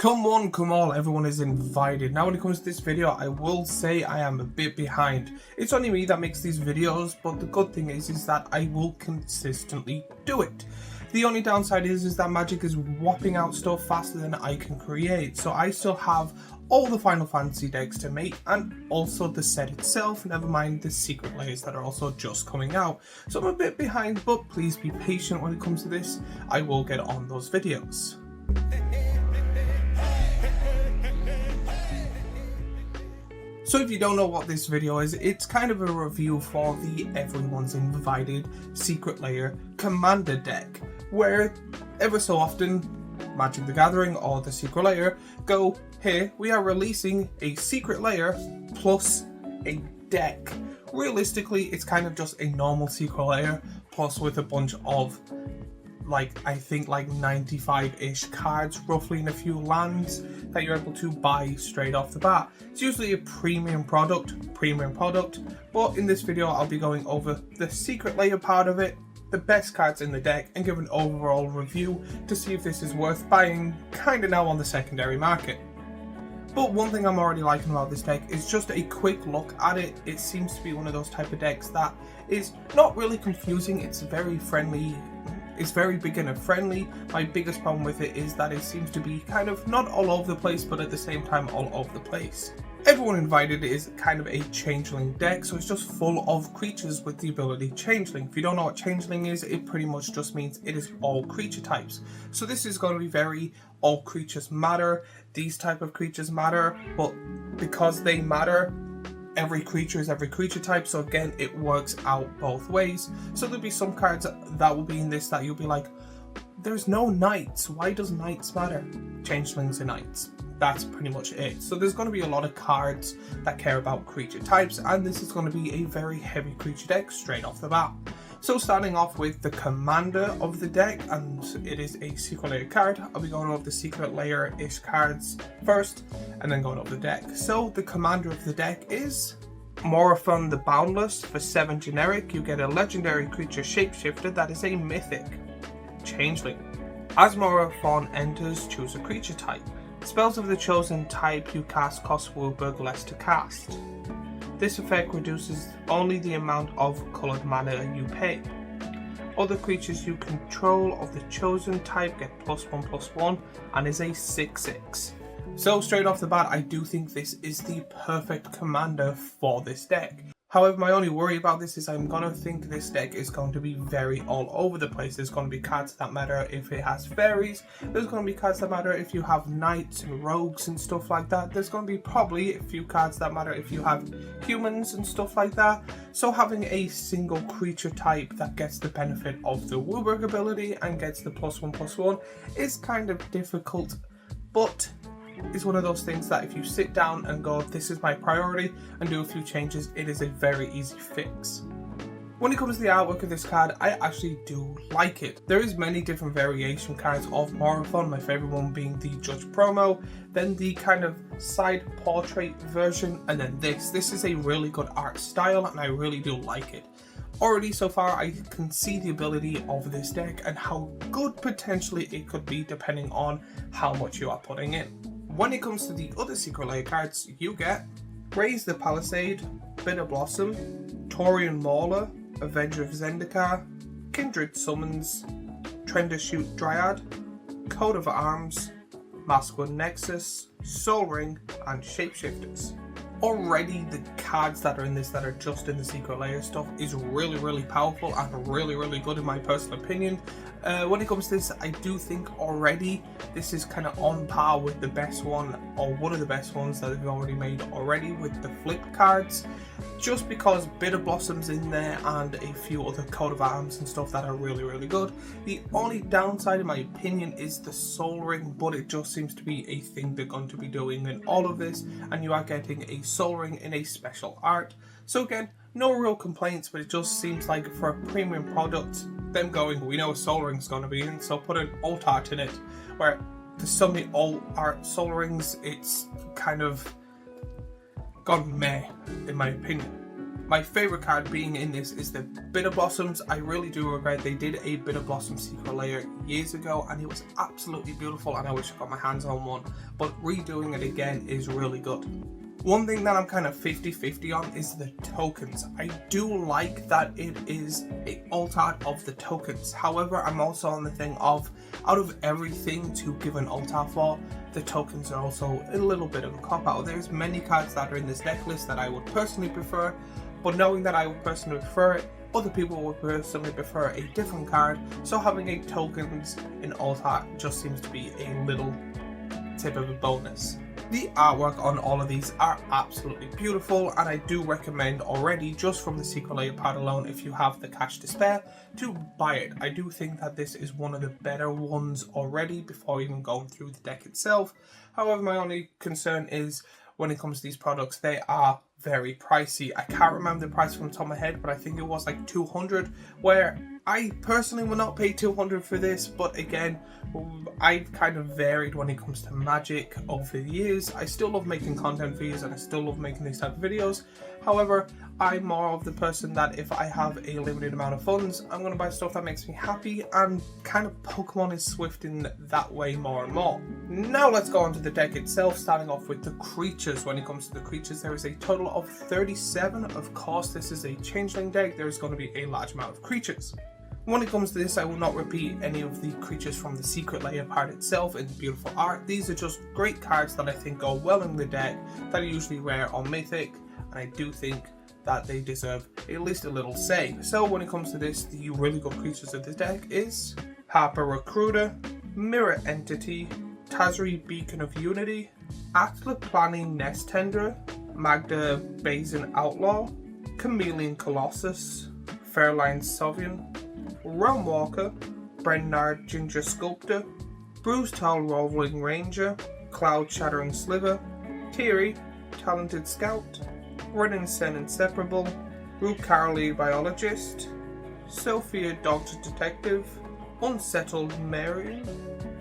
Come one, come all, everyone is invited. Now when it comes to this video, I will say I am a bit behind. It's only me that makes these videos, but the good thing is that I will consistently do it. The only downside is that Magic is whopping out stuff faster than I can create, so I still have all the Final Fantasy decks to make and also the set itself, never mind the secret layers that are also just coming out. So I'm a bit behind, but please be patient when it comes to this. I will get on those videos. So if you don't know what this video is, it's kind of a review for the Everyone's Invited Secret Lair Commander deck, where ever so often Magic the Gathering or the Secret Lair go, here we are releasing a Secret Lair plus a deck. Realistically, it's kind of just a normal Secret Lair plus with a bunch of I think 95-ish cards roughly in a few lands that you're able to buy straight off the bat. It's usually a premium product, but in this video I'll be going over the Secret Lair part of it, the best cards in the deck, and give an overall review to see if this is worth buying kinda now on the secondary market. But one thing I'm already liking about this deck is just a quick look at it. It seems to be one of those type of decks that is not really confusing, it's very friendly. It's very beginner friendly. My biggest problem with it is that it seems to be kind of not all over the place, but at the same time all over the place. Everyone Invited is kind of a changeling deck, so it's just full of creatures with the ability Changeling. If you don't know what Changeling is, it pretty much just means it is all creature types. So this is going to be very all creatures matter, these type of creatures matter, but because they matter, every creature is every creature type, so again it works out both ways. So there'll be some cards that will be in this that you'll be like, there's no knights, why does knights matter? Changelings are knights. That's pretty much it. So there's going to be a lot of cards that care about creature types, and this is going to be a very heavy creature deck straight off the bat. So starting off with the commander of the deck, and it is a Secret Lair card. I'll be going over the Secret Lair-ish cards first, and then going over the deck. So the commander of the deck is Morophon the Boundless. For 7 generic, you get a legendary creature shapeshifter that is a mythic changeling. As Morophon enters, choose a creature type. Spells of the chosen type you cast cost Wooburg less to cast. This effect reduces only the amount of coloured mana you pay. Other creatures you control of the chosen type get +1/+1 and is a 6/6. So straight off the bat, I do think this is the perfect commander for this deck. However, my only worry about this is I'm going to think this deck is going to be very all over the place. There's going to be cards that matter if it has fairies. There's going to be cards that matter if you have knights and rogues and stuff like that. There's going to be probably a few cards that matter if you have humans and stuff like that. So having a single creature type that gets the benefit of the Wooburg ability and gets the +1/+1 is kind of difficult, but it's one of those things that if you sit down and go, this is my priority, and do a few changes, it is a very easy fix. When it comes to the artwork of this card, I actually do like it. There is many different variation cards of Morophon, my favourite one being the Judge promo, then the kind of side portrait version, and then this. This is a really good art style and I really do like it. Already so far I can see the ability of this deck and how good potentially it could be depending on how much you are putting in. When it comes to the other Secret Lair cards, you get Raise the Palisade, Bitter Blossom, Taurian Mauler, Avenger of Zendikar, Kindred Summons, Trendershoot Dryad, Coat of Arms, Maskwood Nexus, Soul Ring, and Shapeshifters. Already the cards that are in this that are just in the Secret Lair stuff is really powerful and really good in my personal opinion. When it comes to this, I do think already this is kind of on par with the best one, or one of the best ones that they've already made already with the flip cards, just because Bitter Blossom's in there and a few other Coat of Arms and stuff that are really good. The only downside in my opinion is the Soul Ring, but it just seems to be a thing they're going to be doing in all of this, and you are getting a Soul Ring in a special art. So again, no real complaints, but it just seems like for a premium product, them going, we know a Soul Ring's going to be in, so put an alt art in it, where there's so many alt art Soul Rings, it's kind of gone meh, in my opinion. My favourite card being in this is the Bitter Blossoms. I really do regret they did a Bitter Blossom Secret Lair years ago and it was absolutely beautiful and I wish I got my hands on one, but redoing it again is really good. One thing that I'm kind of 50-50 on is the tokens. I do like that it is a alt art of the tokens. However, I'm also on the thing of, out of everything to give an alt art for, the tokens are also a little bit of a cop-out. There's many cards that are in this deck list that I would personally prefer, but knowing that I would personally prefer it, other people would personally prefer a different card, so having a tokens in alt art just seems to be a little tip of a bonus. The artwork on all of these are absolutely beautiful and I do recommend already, just from the Secret Lair part alone, if you have the cash to spare, to buy it. I do think that this is one of the better ones already before even going through the deck itself. However, my only concern is when it comes to these products, they are very pricey. I can't remember the price from the top of my head, but I think it was like 200, where I personally will not pay 200 for this, but again, I've kind of varied when it comes to Magic over the years. I still love making content for these and I still love making these type of videos. However, I'm more of the person that if I have a limited amount of funds, I'm going to buy stuff that makes me happy, and kind of Pokemon is swifting that way more and more. Now let's go on to the deck itself, starting off with the creatures. When it comes to the creatures, there is a total of 37. Of course, this is a changeling deck. There's going to be a large amount of creatures. When it comes to this, I will not repeat any of the creatures from the Secret Lair part itself in the beautiful art. These are just great cards that I think go well in the deck, that are usually rare or mythic, and I do think that they deserve at least a little say. So when it comes to this, the really good creatures of this deck is Harper Recruiter, Mirror Entity, Tazri Beacon of Unity, Atla Planning Nest Tenderer, Magda Bazin Outlaw, Chameleon Colossus, Fairline Sovian, Realm Walker, Brennard Ginger Sculptor, Bruce Tall Rolling Ranger, Cloud Shattering Sliver, Teary, Talented Scout, Renin Sen Inseparable, Rue Carly Biologist, Sophia Doctor Detective, Unsettled Marion,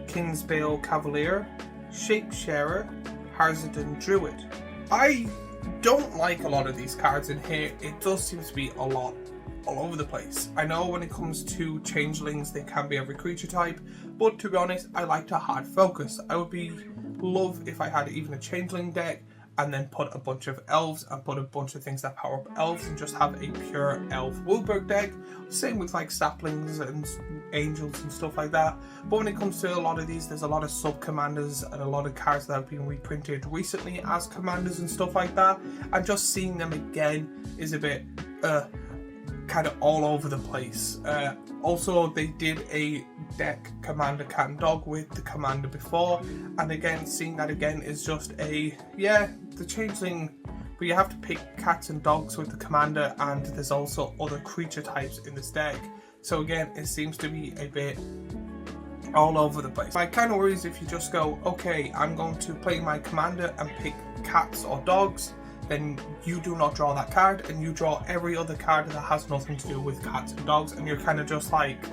Kingsbale Cavalier, Shapesharer, Harzardin Druid. I don't like a lot of these cards in here. It does seem to be a lot all over the place. I know when it comes to changelings, they can be every creature type, but to be honest, I like to hard focus. I would love if I had even a changeling deck and then put a bunch of elves and put a bunch of things that power up elves and just have a pure elf Wilburg deck. Same with like saplings and angels and stuff like that. But when it comes to a lot of these, there's a lot of sub-commanders and a lot of cards that have been reprinted recently as commanders and stuff like that. And just seeing them again is a bit kind of all over the place. Also, they did a deck Commander Cat and Dog with the Commander before, and again, seeing that again is just the changeling, but you have to pick cats and dogs with the Commander, and there's also other creature types in this deck. So again, it seems to be a bit all over the place. My kind of worry is if you just go, okay, I'm going to play my Commander and pick cats or dogs, then you do not draw that card and you draw every other card that has nothing to do with cats and dogs, and you're kind of just like,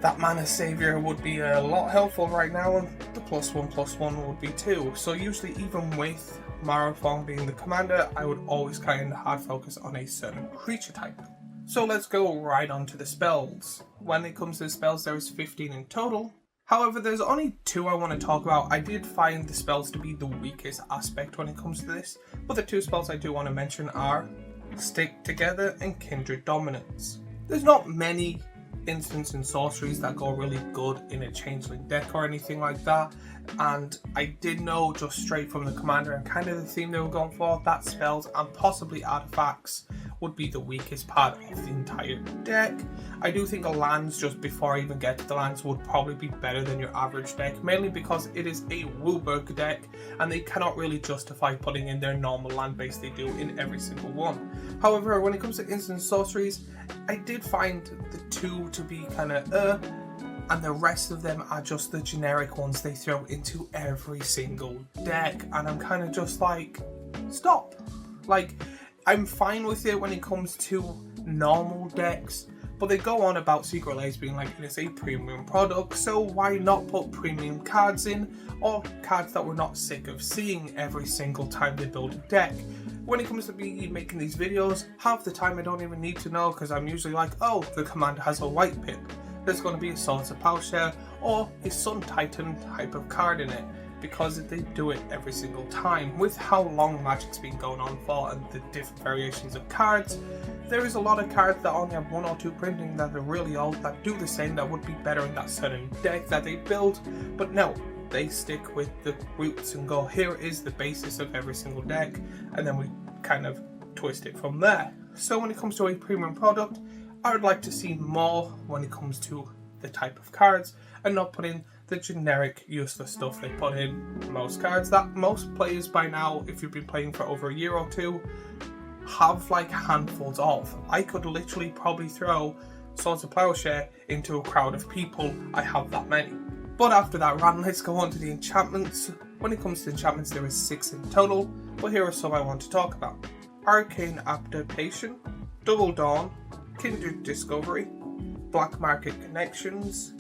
that Mana Savior would be a lot helpful right now, and the +1/+1 would be too. So usually, even with Marathon being the commander, I would always kind of hard focus on a certain creature type. So let's go right on to the spells. When it comes to the spells, there is 15 in total. However, there's only 2 I want to talk about. I did find the spells to be the weakest aspect when it comes to this, but the 2 spells I do want to mention are Stick Together and Kindred Dominance. There's not many instants and sorceries that go really good in a changeling deck or anything like that, and I did know just straight from the commander and kind of the theme they were going for that spells and possibly artifacts would be the weakest part of the entire deck. I do think a lands, just before I even get to the lands, would probably be better than your average deck, mainly because it is a Wilburg deck and they cannot really justify putting in their normal land base they do in every single one. However, when it comes to instant sorceries, I did find the 2 to be kind of and the rest of them are just the generic ones they throw into every single deck, and I'm kind of just like, stop. Like, I'm fine with it when it comes to normal decks, but they go on about Secret Lairs being like, it's a premium product, so why not put premium cards in, or cards that we're not sick of seeing every single time they build a deck. When it comes to me making these videos, half the time I don't even need to know, because I'm usually like, oh, the commander has a white pip, there's going to be a Swords of Plowshare or a Sun Titan type of card in it, because they do it every single time. With how long Magic's been going on for and the different variations of cards, there is a lot of cards that only have 1 or 2 printing that are really old, that do the same, that would be better in that certain deck that they build, but no. They stick with the roots and go, here is the basis of every single deck, and then we kind of twist it from there. So when it comes to a premium product, I would like to see more when it comes to the type of cards, and not put in the generic useless stuff they put in most cards that most players by now, if you've been playing for over a year or two, have like handfuls of. I could literally probably throw Swords of Plowshare into a crowd of people. I have that many. But after that rant, let's go on to the enchantments. When it comes to enchantments, there is 6 in total, but here are some I want to talk about. Arcane Adaptation, Double Dawn, Kindred Discovery, Black Market Connections,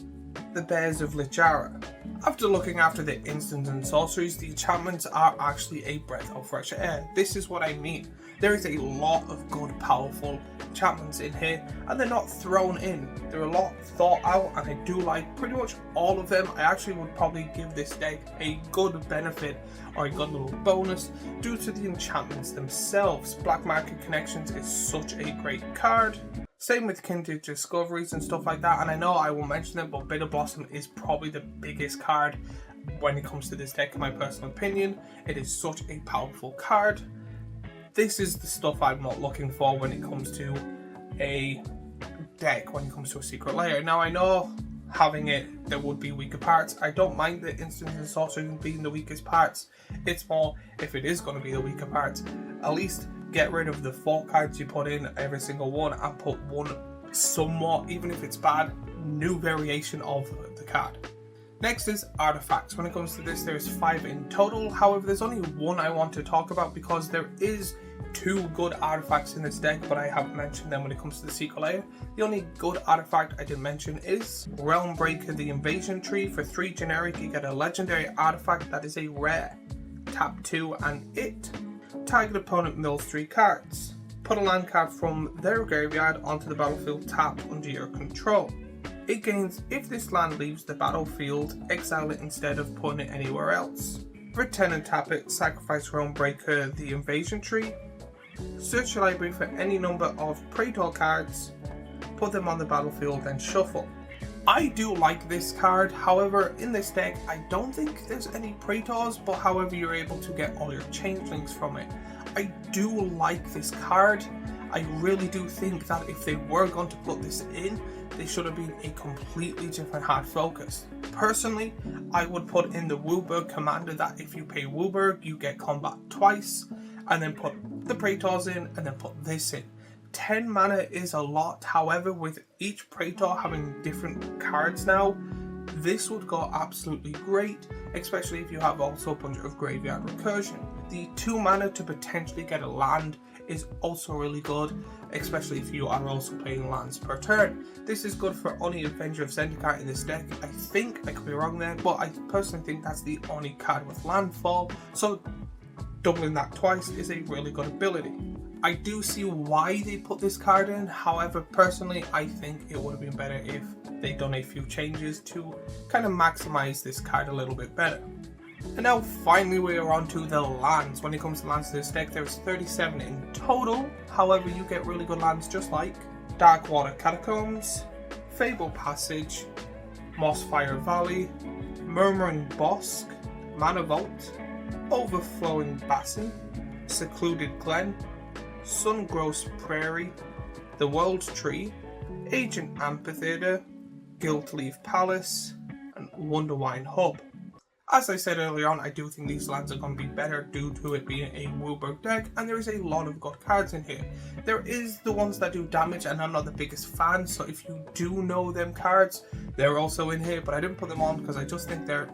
the Bears of Lichara. After looking after the instants and sorceries, the enchantments are actually a breath of fresh air. This is what I mean. There is a lot of good, powerful enchantments in here, and they're not thrown in. They're a lot thought out, and I do like pretty much all of them. I actually would probably give this deck a good benefit or a good little bonus due to the enchantments themselves. Black Market Connections is such a great card. Same with Kindred Discoveries and stuff like that, and I know I will mention them, but Bitter Blossom is probably the biggest card when it comes to this deck in my personal opinion. It is such a powerful card. This is the stuff I'm not looking for when it comes to a deck, when it comes to a Secret Lair. Now I know having it, there would be weaker parts. I don't mind the instants and sorceries being the weakest parts. It's more, if it is going to be the weaker parts, at least get rid of the 4 cards you put in every single one and put one somewhat, even if it's bad, new variation of the card. Next is artifacts. When it comes to this, there's 5 in total. However, there's only one I want to talk about because there is 2 good artifacts in this deck, but I haven't mentioned them when it comes to the Secret Lair. The only good artifact I did mention is Realm Breaker, the Invasion Tree. For 3 generic, you get a legendary artifact that is a rare. Tap 2 and it. Target opponent mills 3 cards. Put a land card from their graveyard onto the battlefield tapped under your control. It gains if this land leaves the battlefield, exile it instead of putting it anywhere else. Return and tap it, sacrifice Realm Breaker, the Invasion Tree. Search your library for any number of Praetor cards, put them on the battlefield, then shuffle. I do like this card, however in this deck I don't think there's any Praetors, but however you're able to get all your changelings from it. I do like this card. I really do think that if they were going to put this in, they should have been a completely different hard focus. Personally, I would put in the Wooburg commander that if you pay Wooburg, you get combat twice, and then put the Praetors in, and then put this in. 10 mana is a lot, however with each Praetor having different cards now, this would go absolutely great, especially if you have also a bunch of graveyard recursion. The 2 mana to potentially get a land is also really good, especially if you are also playing lands per turn. This is good for only Avenger of Zendikar in this deck. I think, I could be wrong there, but I personally think that's the only card with landfall, so doubling that twice is a really good ability. I do see why they put this card in, however personally I think it would have been better if they'd done a few changes to kind of maximize this card a little bit better. And now finally we are on to the lands. When it comes to lands in this deck, there's 37 in total, however you get really good lands just like Darkwater Catacombs, Fable Passage, Mossfire Valley, Murmuring Bosque, Mana Vault, Overflowing Basin, Secluded Glen, Sungross Prairie, The World Tree, Ancient Amphitheatre, Guildleaf Palace, and Wonderwine Hub. As I said earlier on, I do think these lands are going to be better due to it being a Wooburg deck, and there is a lot of good cards in here. There is the ones that do damage, and I'm not the biggest fan, so if you do know them cards, they're also in here, but I didn't put them on because I just think they're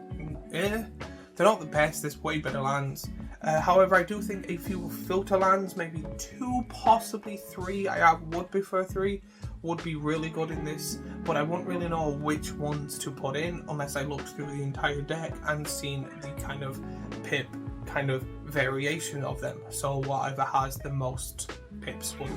not the best. There's way better lands. However, I do think a few filter lands, maybe 2, possibly 3, I would prefer 3, would be really good in this, but I won't really know which ones to put in unless I looked through the entire deck and seen the kind of pip kind of variation of them. So whatever has the most pips will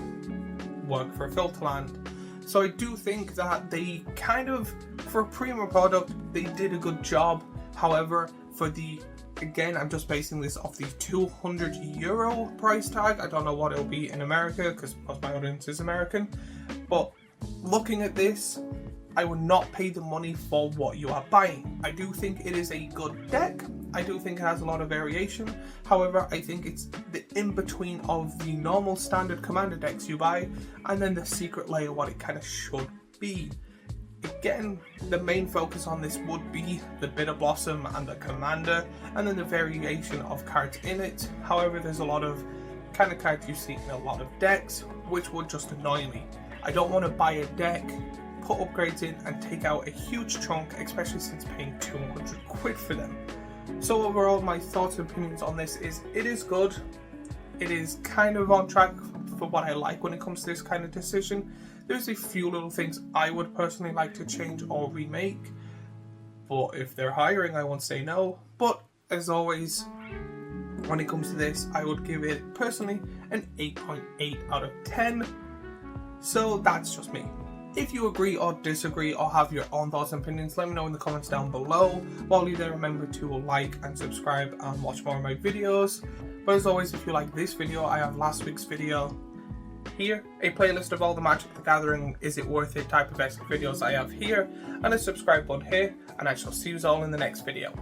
work for a filter land. So I do think that they kind of, for a premium product, they did a good job. However, for the, again, I'm just basing this off the €200 price tag. I don't know what it'll be in America because most of my audience is American. But looking at this, I would not pay the money for what you are buying. I do think it is a good deck. I do think it has a lot of variation. However, I think it's the in-between of the normal standard commander decks you buy and then the secret layer, what it kind of should be. Again, the main focus on this would be the Bitter Blossom and the commander, and then the variation of cards in it. However, there's a lot of kind of cards you see in a lot of decks, which would just annoy me. I don't want to buy a deck, put upgrades in and take out a huge chunk, especially since paying 200 quid for them. So overall, my thoughts and opinions on this is it is good. It is kind of on track for what I like when it comes to this kind of decision. There's a few little things I would personally like to change or remake, but if they're hiring, I won't say no. But as always, when it comes to this, I would give it personally an 8.8 out of 10. So that's just me. If you agree or disagree or have your own thoughts and opinions, let me know in the comments down below. While you're there, remember to like and subscribe and watch more of my videos. But as always, if you like this video, I have last week's video here, a playlist of all the Magic the Gathering Is It Worth It type of esque videos I have here, and a subscribe button here, and I shall see you all in the next video.